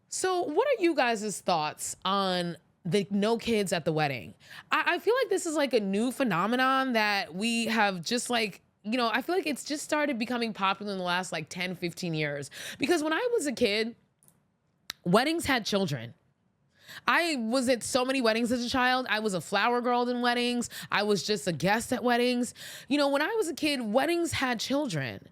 So, what are you guys' thoughts on the no kids at the wedding? I feel like this is like a new phenomenon that we have just like, I feel like it's just started becoming popular in the last like 10, 15 years. Because when I was a kid, weddings had children. I was at so many weddings as a child. I was a flower girl in weddings. I was just a guest at weddings. When I was a kid, weddings had children.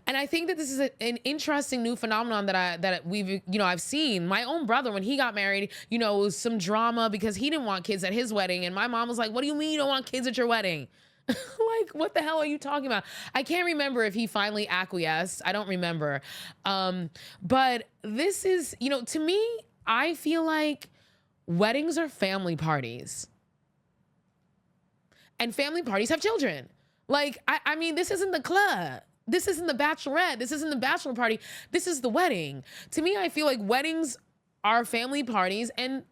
And I think that this is an interesting new phenomenon that we've I've seen. My own brother, when he got married, it was some drama because he didn't want kids at his wedding, and my mom was like, "What do you mean you don't want kids at your wedding?" Like, what the hell are you talking about? I can't remember if he finally acquiesced. I don't remember. But this is, to me, I feel like weddings are family parties, and family parties have children. Like, I mean, this isn't the club. This isn't the bachelorette. This isn't the bachelor party. This is the wedding. To me, I feel like weddings are family parties, and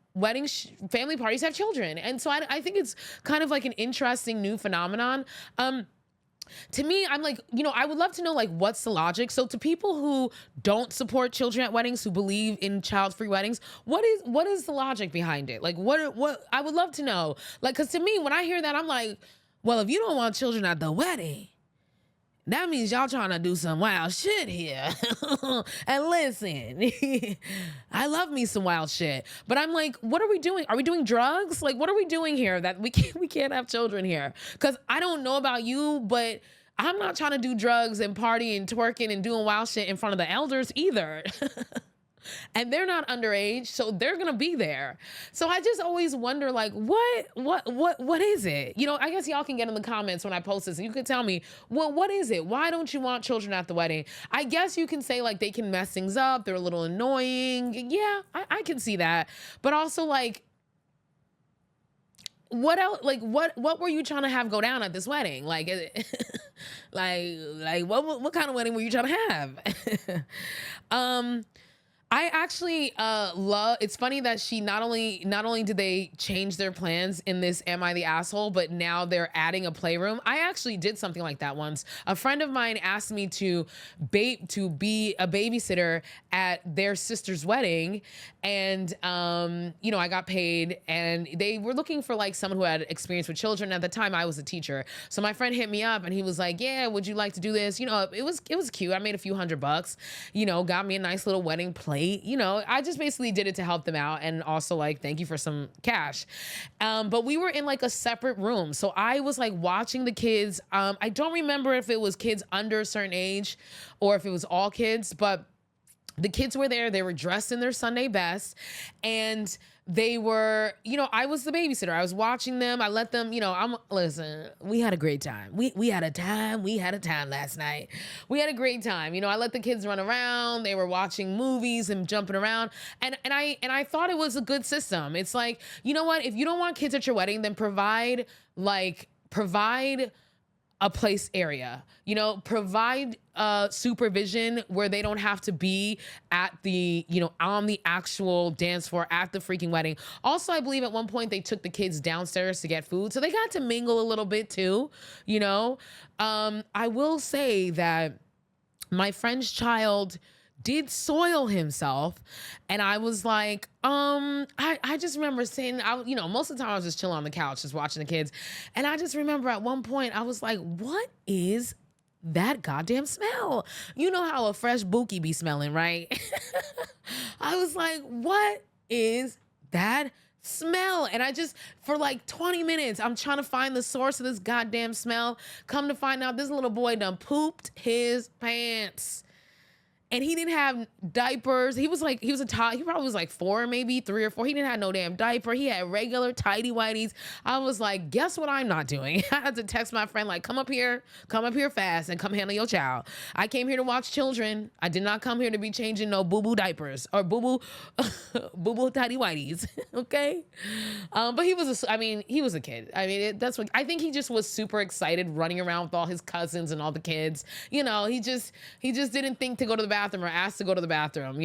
family parties have children. And so I think it's kind of like an interesting new phenomenon. To me, I'm like, I would love to know, like, what's the logic? So to people who don't support children at weddings, who believe in child-free weddings, what is the logic behind it? Like, what I would love to know. Like, because to me, when I hear that, I'm like, well, if you don't want children at the wedding, that means y'all trying to do some wild shit here. And listen, I love me some wild shit. But I'm like, what are we doing? Are we doing drugs? Like, what are we doing here that we can't have children here? Because I don't know about you, but I'm not trying to do drugs and party and twerking and doing wild shit in front of the elders either. And they're not underage, so they're gonna be there. So I just always wonder, like, what is it? I guess y'all can get in the comments when I post this, and you can tell me, well, what is it? Why don't you want children at the wedding? I guess you can say, like, they can mess things up, they're a little annoying. Yeah, I can see that. But also, like, what else? Like, what were you trying to have go down at this wedding? Like, like what kind of wedding were you trying to have? um I actually love, it's funny that she not only did they change their plans in this Am I the Asshole, but now they're adding a playroom. I actually did something like that once. A friend of mine asked me to be a babysitter at their sister's wedding, and I got paid, and they were looking for like someone who had experience with children. At the time, I was a teacher. So my friend hit me up and he was like, "Yeah, would you like to do this?" It was cute. I made a few $100, got me a nice little wedding plate. I just basically did it to help them out, and also, like, thank you for some cash. But we were in like a separate room. So I was like watching the kids. I don't remember if it was kids under a certain age or if it was all kids, but the kids were there. They were dressed in their Sunday best, and they were, I was the babysitter. I was watching them. I let them, listen, we had a great time. We had a time. We had a time last night. We had a great time. I let the kids run around. They were watching movies and jumping around. And I thought it was a good system. It's like, you know what? If you don't want kids at your wedding, then provide a place area, provide supervision where they don't have to be at the, on the actual dance floor at the freaking wedding. Also, I believe at one point they took the kids downstairs to get food, so they got to mingle a little bit too. I will say that my friend's child did soil himself, and I was like, I just remember saying, most of the time I was just chilling on the couch, just watching the kids, and I just remember at one point I was like, what is that goddamn smell? You know how a fresh bookie be smelling, right? I was like, what is that smell? And I just, for like 20 minutes, I'm trying to find the source of this goddamn smell. Come to find out, this little boy done pooped his pants. And he didn't have diapers. He was a tot. He probably was like 4, maybe 3 or 4. He didn't have no damn diaper. He had regular tidy whities. I was like, guess what I'm not doing? I had to text my friend, like, come up here fast and come handle your child. I came here to watch children. I did not come here to be changing no boo-boo diapers or boo-boo tidy whities. Okay. But he was a kid. I mean, that's what, I think he just was super excited running around with all his cousins and all the kids. He just didn't think to go to the bathroom or asked to go to the bathroom.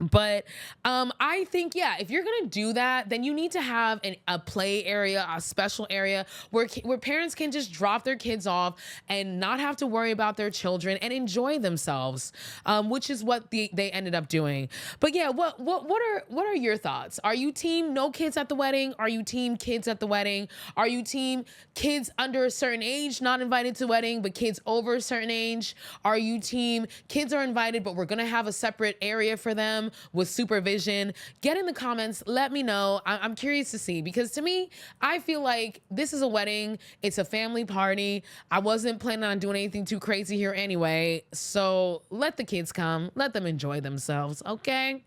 But I think, yeah, if you're gonna do that, then you need to have a play area, a special area where where parents can just drop their kids off and not have to worry about their children and enjoy themselves, which is what they ended up doing. But yeah, what are your thoughts? Are you team no kids at the wedding? Are you team kids at the wedding? Are you team kids under a certain age not invited to wedding, but kids over a certain age? Are you team kids are invited, but we're gonna have a separate area for them with supervision? Get in the comments. Let me know. I'm curious to see, because to me, I feel like this is a wedding. It's a family party. I wasn't planning on doing anything too crazy here anyway. So let the kids come. Let them enjoy themselves. Okay.